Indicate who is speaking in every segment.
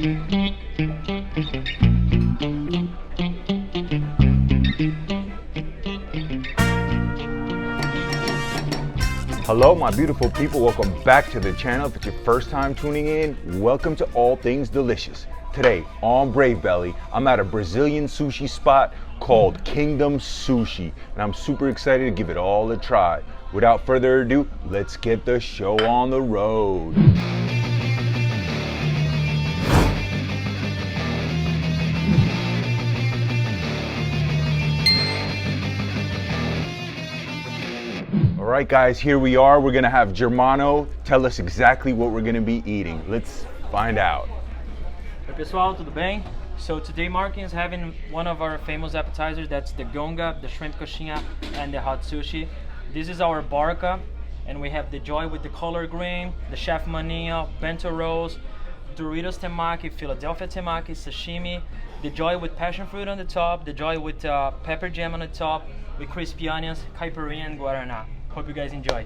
Speaker 1: Hello my beautiful people, welcome back to the channel. If it's your first time tuning in, welcome to All Things Delicious. Today on Brave Belly, I'm at a Brazilian sushi spot called Kingdom Sushi, and I'm super excited to give it all a try. Without further ado, let's get the show on the road. All right guys, here we are. We're gonna have Germano tell us exactly what we're gonna be eating. Let's find out.
Speaker 2: Oi pessoal, tudo bem? So today Marquinhos is having one of our famous appetizers, that's the gonga, the shrimp coxinha, and the hot sushi. This is our barka, and we have the joy with the collard green, the chef maninha, bento rolls, Doritos temaki, Philadelphia temaki, sashimi, the joy with passion fruit on the top, the joy with pepper jam on the top, with crispy onions, caipirinha, and guaraná. Hope you guys enjoy.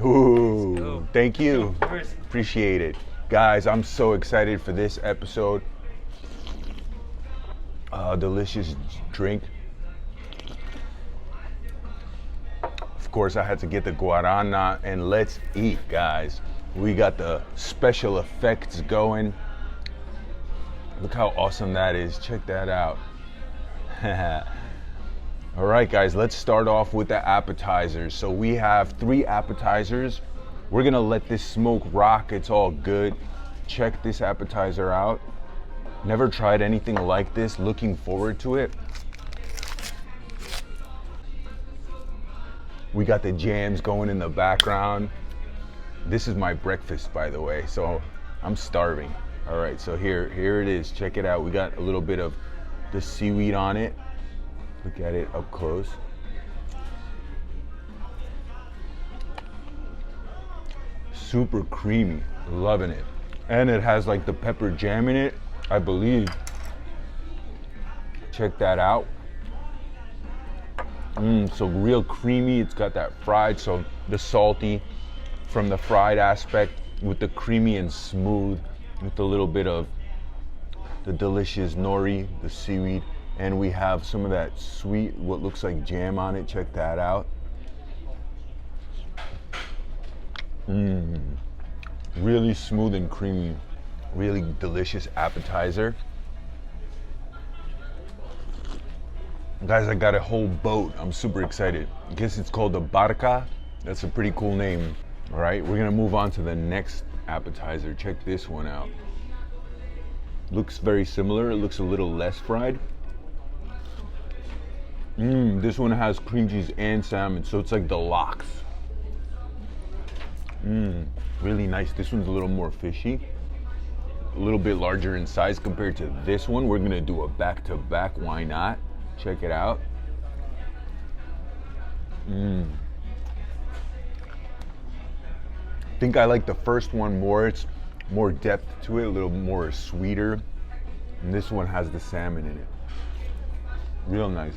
Speaker 1: Ooh, thank you. Appreciate it. Guys, I'm so excited for this episode. Delicious drink. Of course, I had to get the guarana, and let's eat, guys. We got the special effects going. Look how awesome that is. Check that out. All right, guys, let's start off with the appetizers. So we have 3 appetizers. We're gonna let this smoke rock. It's all good. Check this appetizer out. Never tried anything like this. Looking forward to it. We got the jams going in the background. This is my breakfast, by the way, so I'm starving. All right, so here it is. Check it out. We got a little bit of the seaweed on it. Look at it up close. Super creamy, loving it. And it has like the pepper jam in it, I believe. Check that out. So real creamy. It's got that fried, so the salty from the fried aspect with the creamy and smooth with a little bit of the delicious nori, the seaweed, and we have some of that sweet, what looks like jam on it. Check that out. Really smooth and creamy, really delicious appetizer. Guys, I got a whole boat. I'm super excited. I guess it's called the BARKA. That's a pretty cool name. All right, we're gonna move on to the next appetizer. Check this one out. Looks very similar. It looks a little less fried. This one has cream cheese and salmon, so it's like the lox. Really nice. This one's a little more fishy, a little bit larger in size compared to this one. We're gonna do a back-to-back. Why not? Check it out. I think I like the first one more. It's more depth to it, a little more sweeter. And this one has the salmon in it. Real nice.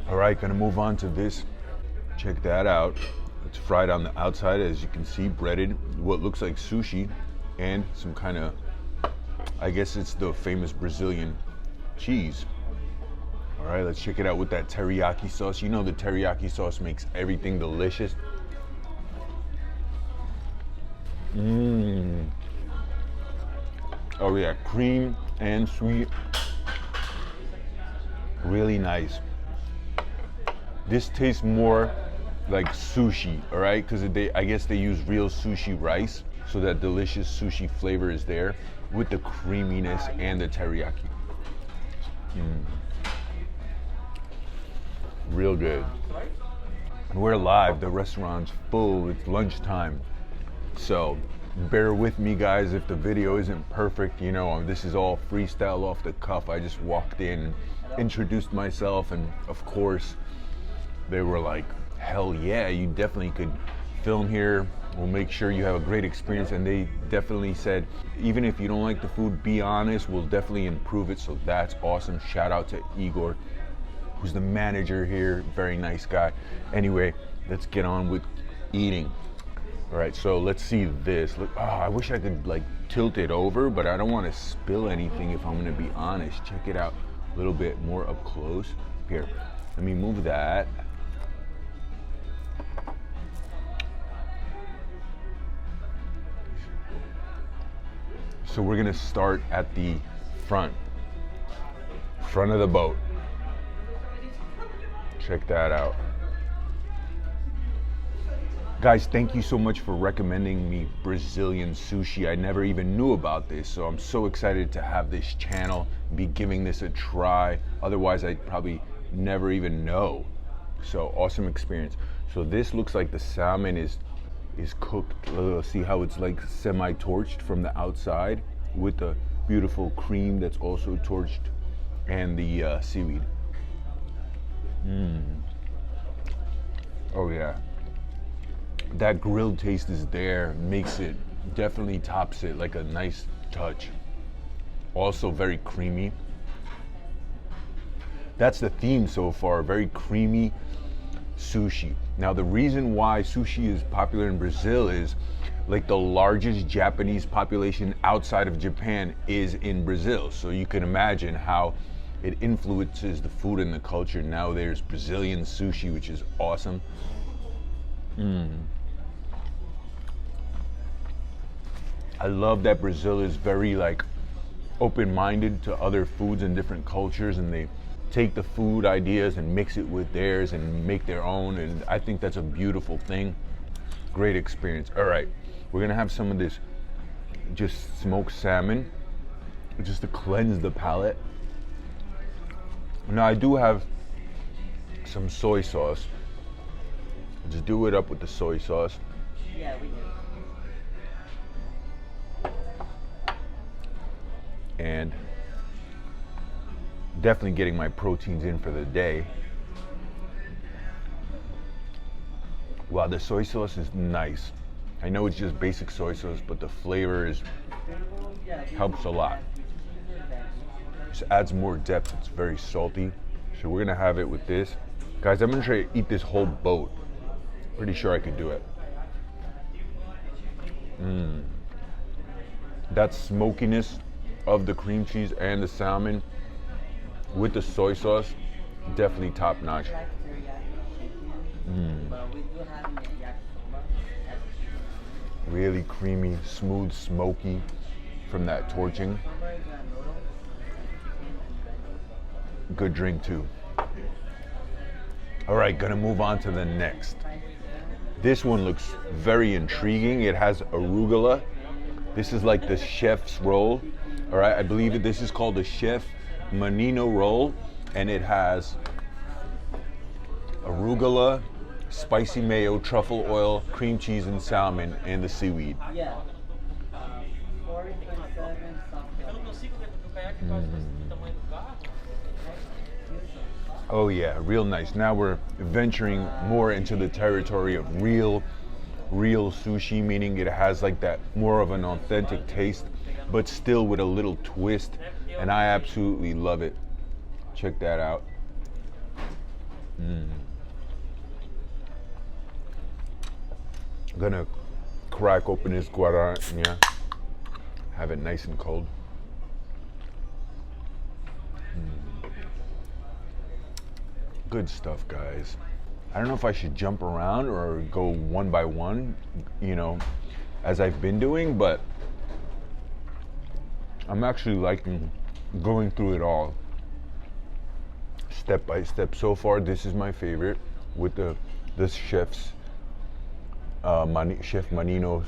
Speaker 1: All right, gonna move on to this. Check that out. It's fried on the outside, as you can see, breaded, what looks like sushi, and some kind of, I guess it's the famous Brazilian cheese. All right, let's check it out with that teriyaki sauce. You know the teriyaki sauce makes everything delicious. Oh yeah, cream and sweet. Really nice. This tastes more like sushi, all right? Because I guess they use real sushi rice, so that delicious sushi flavor is there with the creaminess and the teriyaki. Real good. We're live, the restaurant's full, it's lunchtime. So bear with me guys if the video isn't perfect. You know, this is all freestyle off the cuff. I just walked in, introduced myself, and of course they were like, hell yeah, you definitely could film here. We'll make sure you have a great experience. And they definitely said, even if you don't like the food, be honest, we'll definitely improve it. So that's awesome. Shout out to Igor. who's the manager here. Very nice guy. Anyway, let's get on with eating. All right, so let's see this. Look, oh, I wish I could like tilt it over, but I don't want to spill anything if I'm gonna be honest. Check it out a little bit more up close. Here, let me move that. So we're gonna start at the front of the boat. Check that out. Guys, thank you so much for recommending me Brazilian sushi. I never even knew about this, so I'm so excited to have this channel, be giving this a try. Otherwise, I'd probably never even know. So awesome experience. So this looks like the salmon is cooked. See how it's like semi-torched from the outside with the beautiful cream that's also torched and the seaweed. Oh yeah. That grilled taste is there, makes it, definitely tops it like a nice touch. Also very creamy. That's the theme so far, very creamy sushi. Now the reason why sushi is popular in Brazil is like the largest Japanese population outside of Japan is in Brazil. So you can imagine how it influences the food and the culture. Now there's Brazilian sushi, which is awesome. I love that Brazil is very like open-minded to other foods and different cultures, and they take the food ideas and mix it with theirs and make their own, and I think that's a beautiful thing. Great experience. All right, we're gonna have some of this just smoked salmon just to cleanse the palate. Now I do have some soy sauce. Just do it up with the soy sauce.
Speaker 3: Yeah, we do.
Speaker 1: And definitely getting my proteins in for the day. Wow, the soy sauce is nice. I know it's just basic soy sauce, but the flavor helps a lot. Just adds more depth. It's very salty. So we're gonna have it with this. Guys, I'm gonna try to eat this whole boat. Pretty sure I could do it. That smokiness of the cream cheese and the salmon with the soy sauce, definitely top notch. Really creamy, smooth, smoky from that torching. Good drink too. All right, gonna move on to the next. This one looks very intriguing. It has arugula. This is like the chef's roll. All right, I believe that this is called the Chef Menino roll, and it has arugula, spicy mayo, truffle oil, cream cheese, and salmon, and the seaweed.
Speaker 3: Yeah. 4.7
Speaker 1: Oh yeah, real nice. Now we're venturing more into the territory of real sushi, meaning it has like that more of an authentic taste, but still with a little twist, and I absolutely love it. Check that out. I'm gonna crack open this guarania, have it nice and cold. Good stuff, guys. I don't know if I should jump around or go one by one, you know, as I've been doing, but I'm actually liking going through it all step by step. So far, this is my favorite with this chef's Chef Manino's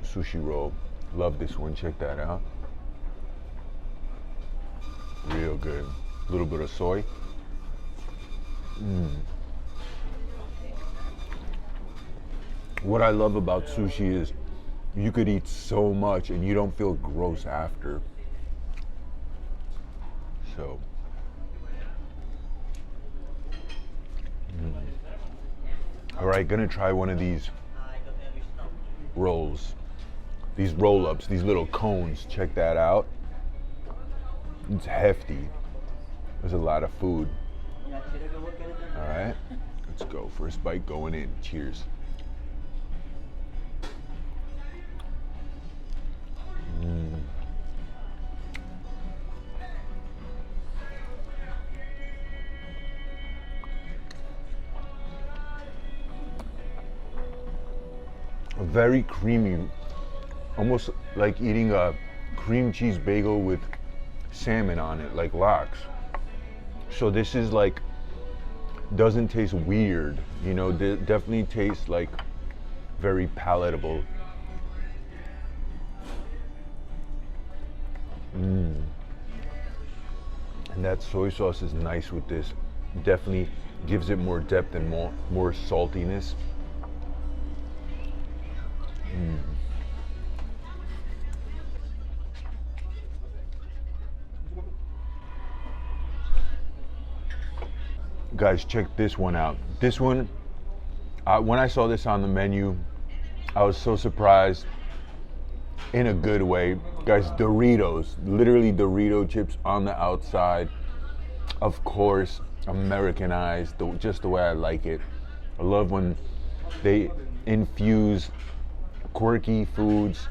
Speaker 1: sushi roll. Love this one. Check that out. Real good. A little bit of soy. What I love about sushi is you could eat so much and you don't feel gross after. So, all right, gonna try one of these rolls, these roll-ups, these little cones. Check that out. It's hefty. There's a lot of food. All right, let's go. First bite going in. Cheers. Very creamy, almost like eating a cream cheese bagel with salmon on it, like lox. So this is like, doesn't taste weird, you know, definitely tastes like very palatable. And that soy sauce is nice with this. Definitely gives it more depth and more saltiness. Guys, check this one out. This one, when I saw this on the menu, I was so surprised in a good way. Guys, Doritos, literally Dorito chips on the outside. Of course, Americanized, just the way I like it. I love when they infuse quirky foods,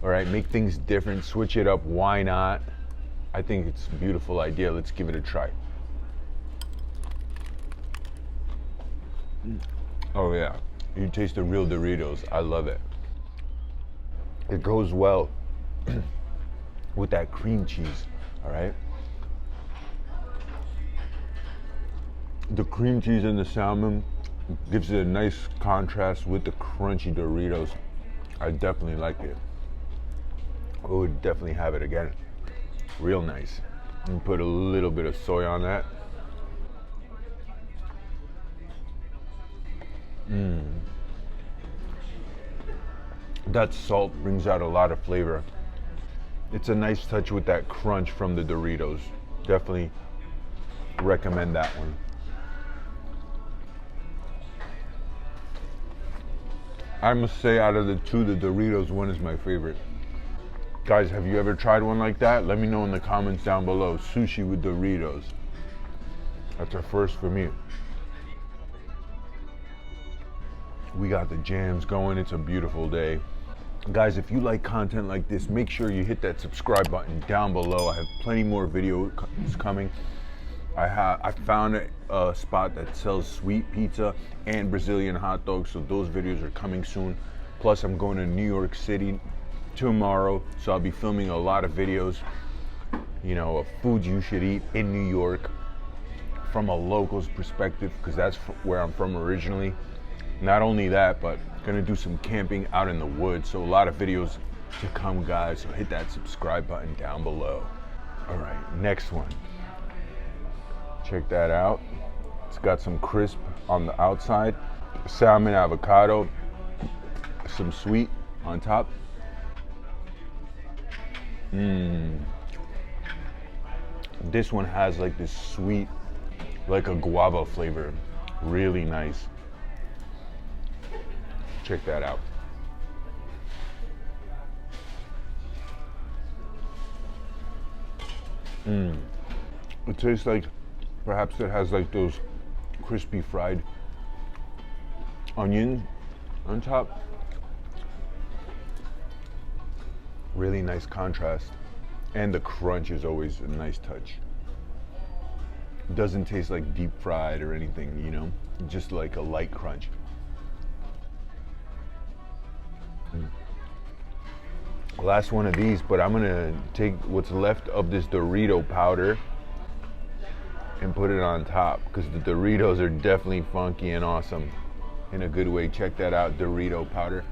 Speaker 1: all right, make things different, switch it up, why not? I think it's a beautiful idea. Let's give it a try. Oh yeah, you taste the real Doritos. I love it. It goes well with that cream cheese, all right? The cream cheese and the salmon gives it a nice contrast with the crunchy Doritos. I definitely like it. I would definitely have it again. Real nice. And put a little bit of soy on that. That salt brings out a lot of flavor. It's a nice touch with that crunch from the Doritos. Definitely recommend that one. I must say, out of the two, the Doritos one is my favorite. Guys, have you ever tried one like that? Let me know in the comments down below. Sushi with Doritos. That's a first for me. We got the jams going. It's a beautiful day. Guys, if you like content like this, make sure you hit that subscribe button down below. I have plenty more videos coming. I found a spot that sells sweet pizza and Brazilian hot dogs, so those videos are coming soon. Plus, I'm going to New York City tomorrow, so I'll be filming a lot of videos, you know, of foods you should eat in New York from a local's perspective, because that's where I'm from originally. Not only that, but gonna do some camping out in the woods, so a lot of videos to come, guys, so hit that subscribe button down below. All right, next one. Check that out. It's got some crisp on the outside, salmon, avocado, some sweet on top. This one has like this sweet, like a guava flavor. Really nice. Check that out. It tastes like, perhaps it has like those crispy fried onion on top. Really nice contrast. And the crunch is always a nice touch. It doesn't taste like deep fried or anything, you know, just like a light crunch. Last one of these, but I'm gonna take what's left of this Dorito powder and put it on top, because the Doritos are definitely funky and awesome in a good way. Check that out, Dorito powder.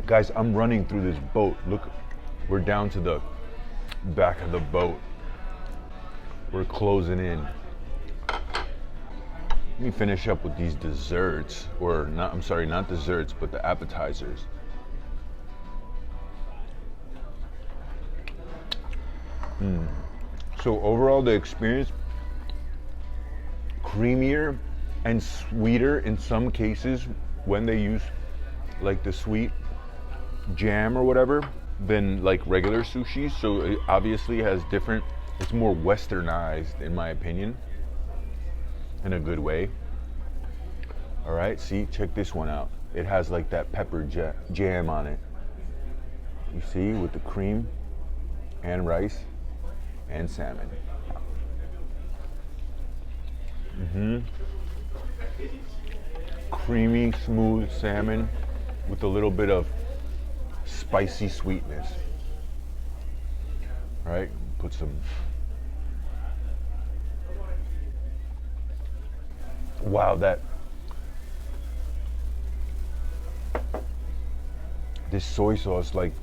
Speaker 1: Guys, I'm running through this boat. Look, we're down to the back of the boat. We're closing in. Let me finish up with these desserts, or not, I'm sorry, not desserts, but the appetizers. So overall, the experience, creamier and sweeter in some cases when they use like the sweet jam or whatever, than like regular sushi, so it obviously has different, it's more westernized in my opinion, in a good way. All right, see, check this one out. It has like that pepper jam on it. You see, with the cream and rice and salmon. Creamy, smooth salmon with a little bit of spicy sweetness. All right, put some. Wow, this soy sauce, like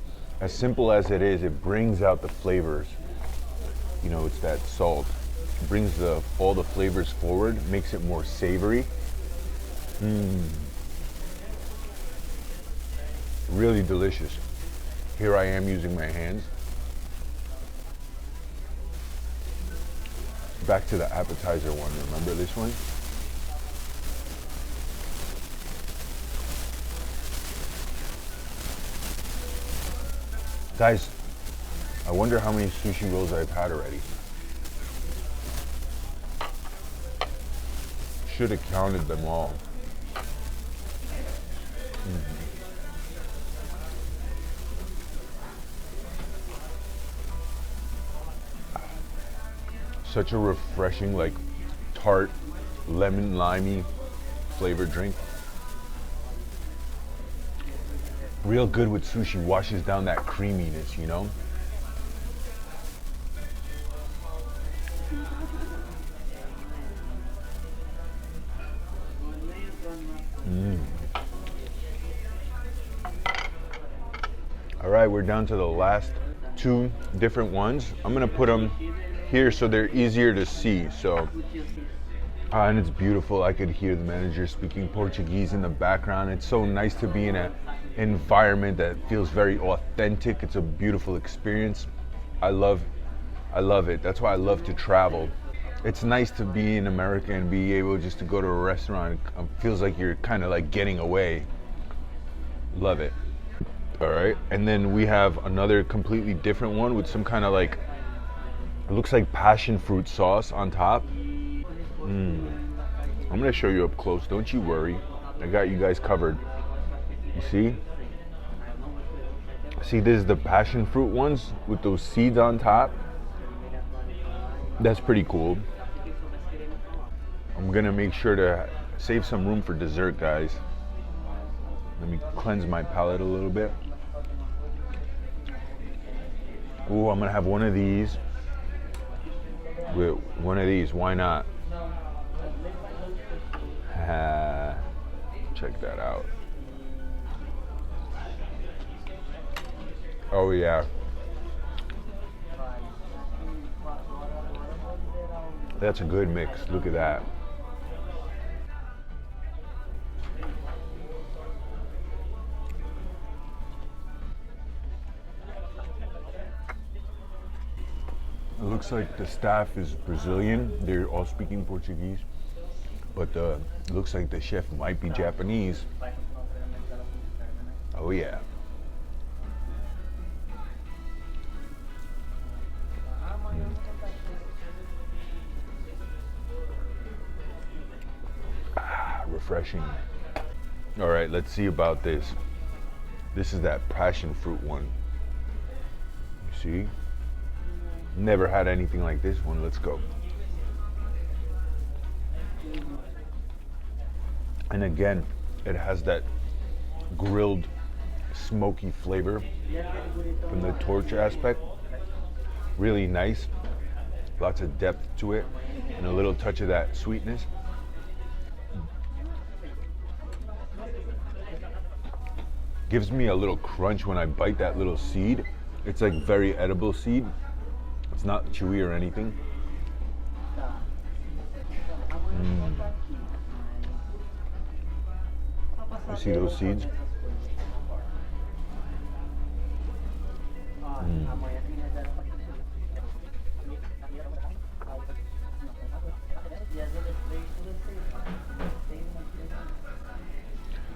Speaker 1: as simple as it is, it brings out the flavors. You know, it's that salt. It brings all the flavors forward, makes it more savory. Really delicious. Here I am using my hands. Back to the appetizer one. Remember this one? Guys, I wonder how many sushi rolls I've had already. Should have counted them all. Such a refreshing, like tart, lemon, limey flavored drink. Real good with sushi, washes down that creaminess, you know? All right, we're down to the last two different ones. I'm gonna put them here so they're easier to see. So, and it's beautiful. I could hear the manager speaking Portuguese in the background. It's so nice to be in an environment that feels very authentic. It's a beautiful experience. I love it. That's why I love to travel. It's nice to be in America and be able just to go to a restaurant. It feels like you're kind of like getting away. Love it. All right, and then we have another completely different one with some kind of like, it looks like passion fruit sauce on top. I'm gonna show you up close, don't you worry. I got you guys covered. You see? See, this is the passion fruit ones with those seeds on top. That's pretty cool. I'm gonna make sure to save some room for dessert, guys. Let me cleanse my palate a little bit. Ooh, I'm gonna have one of these. With one of these, why not? Check that out. Oh yeah. That's a good mix, look at that. It looks like the staff is Brazilian. They're all speaking Portuguese, but it looks like the chef might be Japanese. Oh yeah. Refreshing. All right, let's see about this. This is that passion fruit one. You see? Never had anything like this one. Let's go. And again, it has that grilled, smoky flavor from the torch aspect. Really nice. Lots of depth to it, and a little touch of that sweetness. Gives me a little crunch when I bite that little seed. It's like very edible seed. It's not chewy or anything. You see those seeds?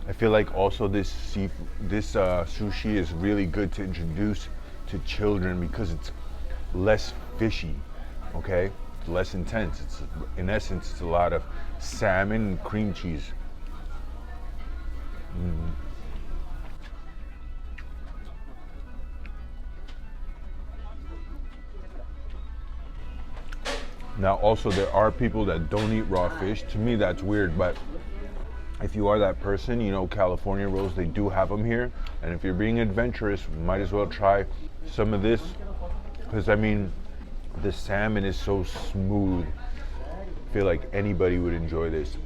Speaker 1: I feel like also this sushi is really good to introduce to children because it's less fishy, okay? It's less intense. It's, in essence, it's a lot of salmon and cream cheese. Now, also, there are people that don't eat raw fish. To me, that's weird, but if you are that person, you know, California rolls, they do have them here. And if you're being adventurous, might as well try some of this. Because, I mean, the salmon is so smooth. I feel like anybody would enjoy this.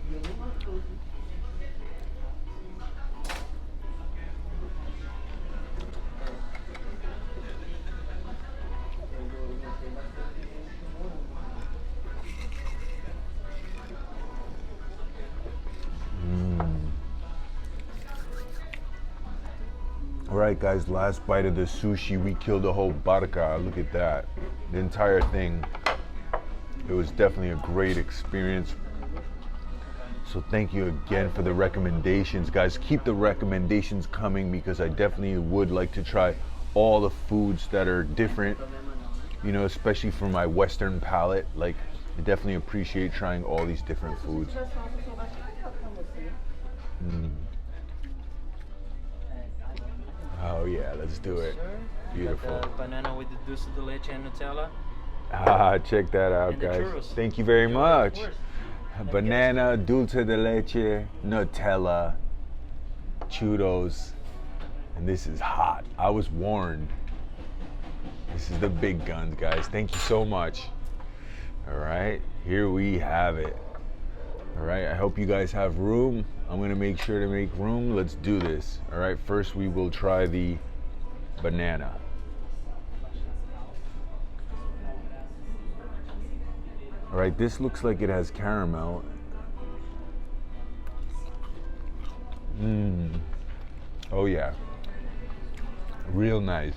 Speaker 1: All right, guys, last bite of the sushi. We killed a whole barka. Look at that. The entire thing. It was definitely a great experience. So thank you again for the recommendations, guys. Keep the recommendations coming because I definitely would like to try all the foods that are different, you know, especially for my Western palate. Like, I definitely appreciate trying all these different foods. Oh yeah, let's do it. Beautiful.
Speaker 2: Banana with the dulce de leche and Nutella.
Speaker 1: Ah, check that out,
Speaker 2: And the
Speaker 1: guys.
Speaker 2: churros.
Speaker 1: Thank you very much.
Speaker 2: Of course.
Speaker 1: Banana, dulce de leche, Nutella, churros, and this is hot. I was warned. This is the big guns, guys. Thank you so much. All right, here we have it. All right, I hope you guys have room. I'm gonna make sure to make room. Let's do this. All right, first we will try the banana. All right, this looks like it has caramel. Oh yeah, real nice.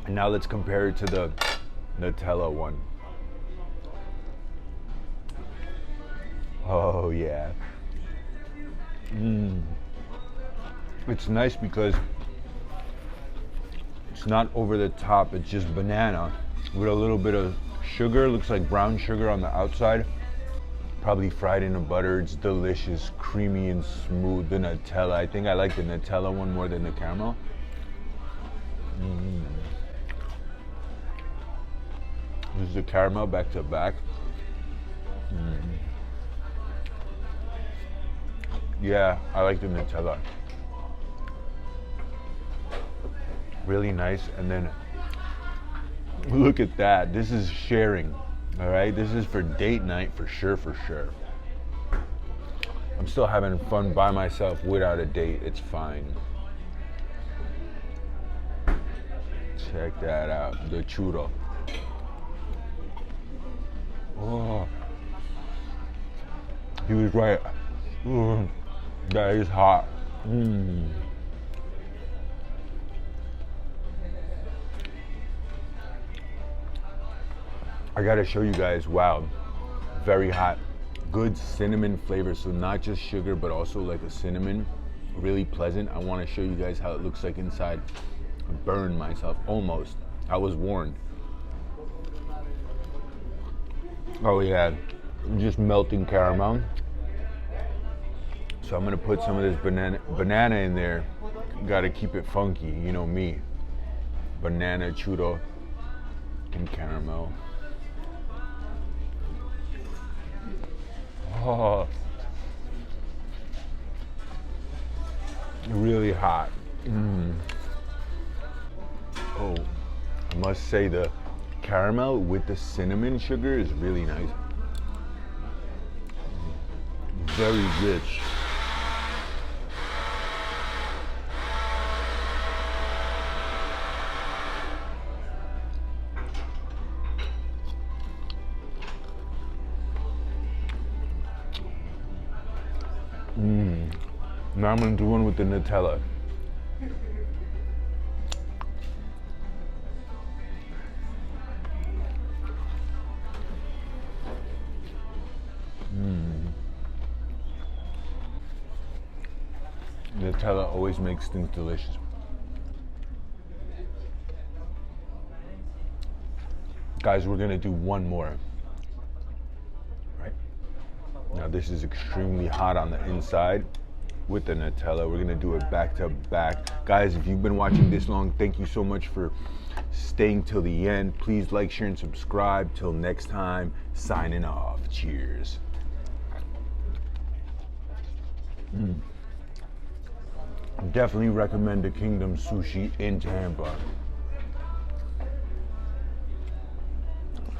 Speaker 1: And now let's compare it to the Nutella one. Oh yeah. It's nice because it's not over the top. It's just banana with a little bit of sugar. Looks like brown sugar on the outside. Probably fried in a butter. It's delicious, creamy and smooth. The Nutella. I think I like the Nutella one more than the caramel. This is the caramel back to back. Yeah, I like the Nutella. Really nice. And then look at that. This is sharing. All right, this is for date night for sure, for sure. I'm still having fun by myself without a date. It's fine. Check that out, the churro. Oh, he was right. That is hot. I gotta show you guys, wow, very hot. Good cinnamon flavor, so not just sugar, but also like a cinnamon, really pleasant. I wanna show you guys how it looks like inside. I burned myself, almost. I was warned. Oh yeah, just melting caramel. So I'm gonna put some of this banana in there. Gotta keep it funky, you know me. Banana, churro, and caramel. Oh, really hot. Oh, I must say the caramel with the cinnamon sugar is really nice. Very rich. Now I'm gonna do one with the Nutella. Nutella always makes things delicious. Guys, we're gonna do one more. Right? Now this is extremely hot on the inside with the Nutella. We're gonna do it back to back. Guys, if you've been watching this long, thank you so much for staying till the end. Please like, share, and subscribe. Till next time, signing off. Cheers. Definitely recommend the Kingdom Sushi in Tampa.